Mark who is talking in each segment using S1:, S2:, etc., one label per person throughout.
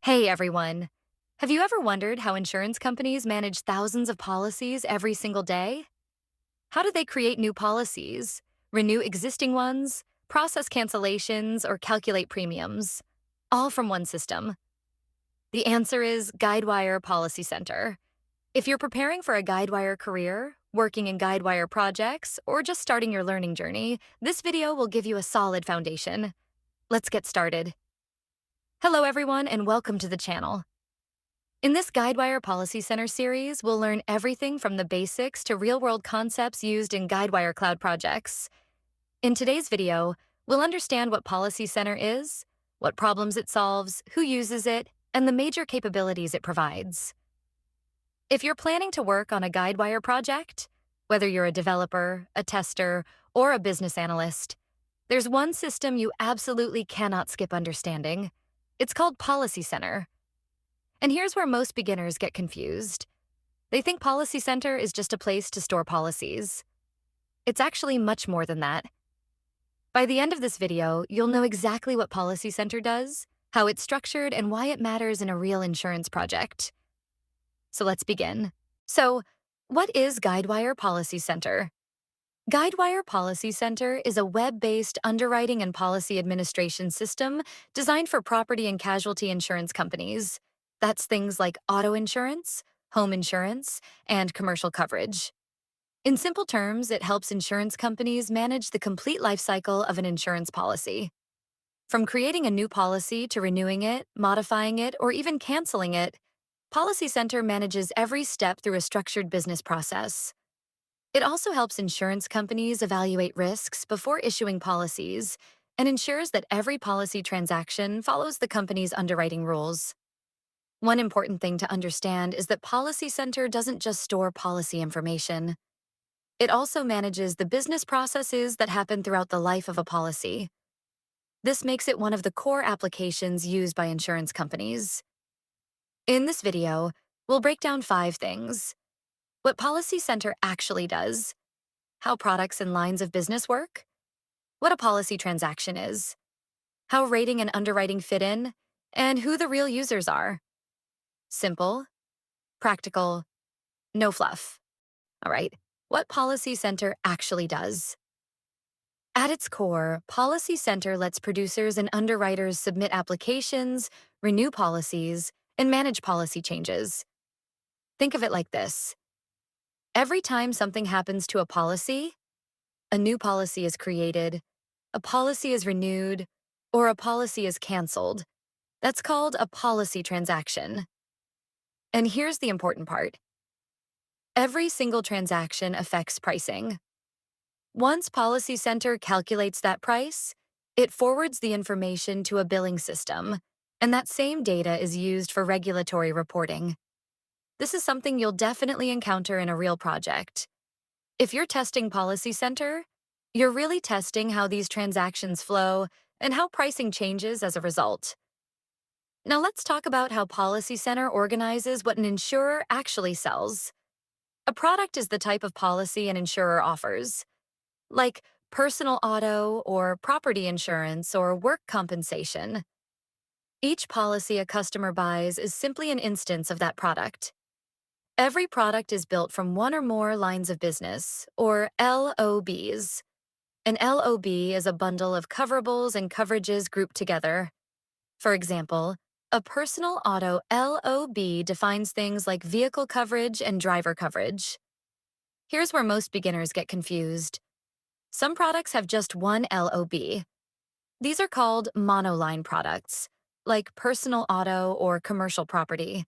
S1: Hey everyone. Have you ever wondered how insurance companies manage thousands of policies every single day? How do they create new policies, renew existing ones, process cancellations, or calculate premiums? All from one system. The answer is Guidewire Policy Center. If you're preparing for a Guidewire career, working in Guidewire projects, or just starting your learning journey, this video will give you a solid foundation. Let's get started. Hello everyone and welcome to the channel. In this Guidewire Policy Center series, we'll learn everything from the basics to real-world concepts used in Guidewire cloud projects. In today's video, we'll understand what Policy Center is, what problems it solves, who uses it, and the major capabilities it provides. If you're planning to work on a Guidewire project, whether you're a developer, a tester, or a business analyst, there's one system you absolutely cannot skip understanding. It's called Policy Center. And here's where most beginners get confused. They think Policy Center is just a place to store policies. It's actually much more than that. By the end of this video, you'll know exactly what Policy Center does, how it's structured, and why it matters in a real insurance project. So let's begin. So, what is Guidewire Policy Center? Guidewire Policy Center is a web-based underwriting and policy administration system designed for property and casualty insurance companies. That's things like auto insurance, home insurance, and commercial coverage. In simple terms, it helps insurance companies manage the complete life cycle of an insurance policy. From creating a new policy to renewing it, modifying it, or even canceling it, Policy Center manages every step through a structured business process. It also helps insurance companies evaluate risks before issuing policies and ensures that every policy transaction follows the company's underwriting rules. One important thing to understand is that Policy Center doesn't just store policy information. It also manages the business processes that happen throughout the life of a policy. This makes it one of the core applications used by insurance companies. In this video, we'll break down 5 things: what Policy Center actually does, how products and lines of business work, what a policy transaction is, how rating and underwriting fit in, and who the real users are. Simple, practical, no fluff. All right, what Policy Center actually does. At its core, Policy Center lets producers and underwriters submit applications, renew policies, and manage policy changes. Think of it like this. Every time something happens to a policy, a new policy is created, a policy is renewed, or a policy is canceled. That's called a policy transaction. And here's the important part. Every single transaction affects pricing. Once Policy Center calculates that price, it forwards the information to a billing system, and that same data is used for regulatory reporting. This is something you'll definitely encounter in a real project. If you're testing Policy Center, you're really testing how these transactions flow and how pricing changes as a result. Now let's talk about how Policy Center organizes what an insurer actually sells. A product is the type of policy an insurer offers, like personal auto or property insurance or work compensation. Each policy a customer buys is simply an instance of that product. Every product is built from one or more lines of business, or LOBs. An LOB is a bundle of coverables and coverages grouped together. For example, a personal auto LOB defines things like vehicle coverage and driver coverage. Here's where most beginners get confused. Some products have just one LOB. These are called monoline products, like personal auto or commercial property.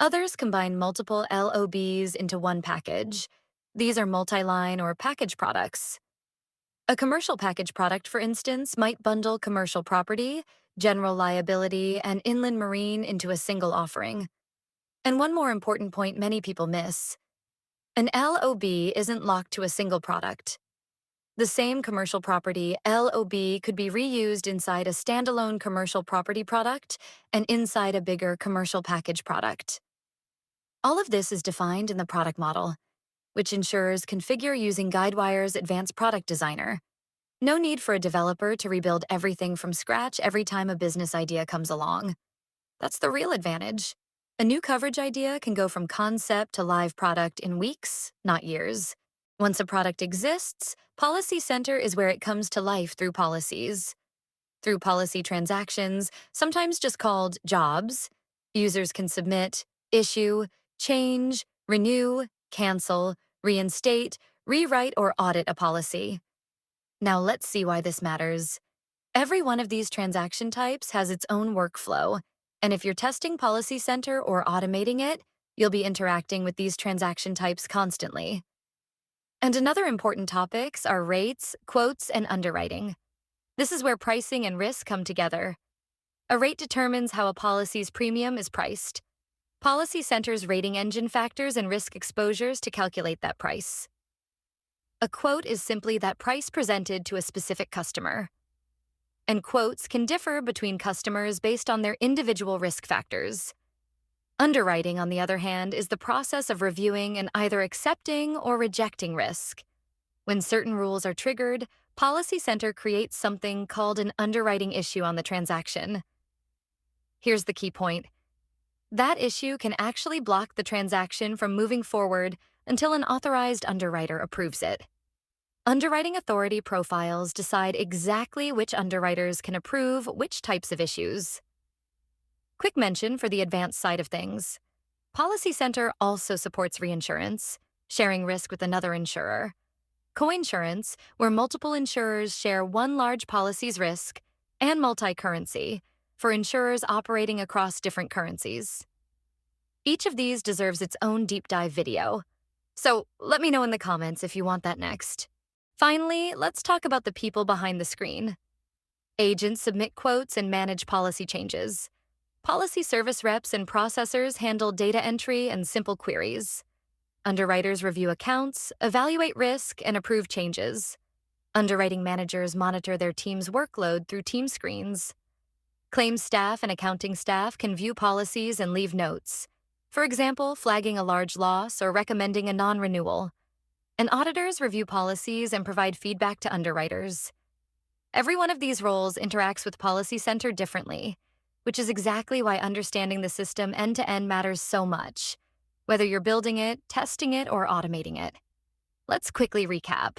S1: Others combine multiple LOBs into one package. These are multi-line or package products. A commercial package product, for instance, might bundle commercial property, general liability, and inland marine into a single offering. And one more important point many people miss. An LOB isn't locked to a single product. The same commercial property LOB could be reused inside a standalone commercial property product and inside a bigger commercial package product. All of this is defined in the product model, which insurers configure using Guidewire's Advanced Product Designer. No need for a developer to rebuild everything from scratch every time a business idea comes along. That's the real advantage. A new coverage idea can go from concept to live product in weeks, not years. Once a product exists, Policy Center is where it comes to life through policies. Through policy transactions, sometimes just called jobs, users can submit, issue, change, renew, cancel, reinstate, rewrite, or audit a policy. Now let's see why this matters. Every one of these transaction types has its own workflow, and if you're testing Policy Center or automating it, you'll be interacting with these transaction types constantly. And another important topics are rates, quotes, and underwriting. This is where pricing and risk come together. A rate determines how a policy's premium is priced. Policy Center's rating engine factors and risk exposures to calculate that price. A quote is simply that price presented to a specific customer. And quotes can differ between customers based on their individual risk factors. Underwriting, on the other hand, is the process of reviewing and either accepting or rejecting risk. When certain rules are triggered, Policy Center creates something called an underwriting issue on the transaction. Here's the key point. That issue can actually block the transaction from moving forward until an authorized underwriter approves it. Underwriting authority profiles decide exactly which underwriters can approve which types of issues. Quick mention for the advanced side of things. Policy Center also supports reinsurance, sharing risk with another insurer. Coinsurance, where multiple insurers share one large policy's risk, and multi-currency, for insurers operating across different currencies. Each of these deserves its own deep dive video, so let me know in the comments if you want that next. Finally, let's talk about the people behind the screen. Agents submit quotes and manage policy changes. Policy service reps and processors handle data entry and simple queries. Underwriters review accounts, evaluate risk, and approve changes. Underwriting managers monitor their team's workload through team screens. Claims staff and accounting staff can view policies and leave notes, for example, flagging a large loss or recommending a non-renewal. And auditors review policies and provide feedback to underwriters. Every one of these roles interacts with Policy Center differently, which is exactly why understanding the system end-to-end matters so much, whether you're building it, testing it, or automating it. Let's quickly recap.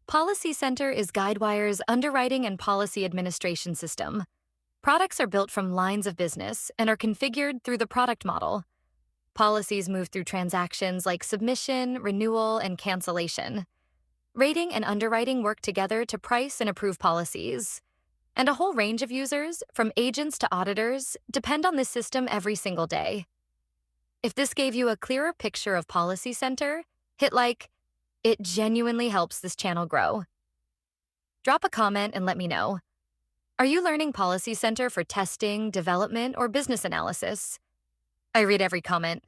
S1: Policy Center is Guidewire's underwriting and policy administration system. Products are built from lines of business and are configured through the product model. Policies move through transactions like submission, renewal, and cancellation. Rating and underwriting work together to price and approve policies. And a whole range of users, from agents to auditors, depend on this system every single day. If this gave you a clearer picture of Policy Center, hit like. It genuinely helps this channel grow. Drop a comment and let me know. Are you learning Policy Center for testing, development, or business analysis? I read every comment.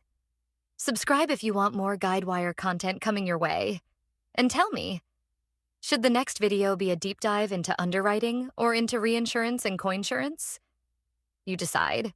S1: Subscribe if you want more Guidewire content coming your way. And tell me, should the next video be a deep dive into underwriting or into reinsurance and coinsurance? You decide.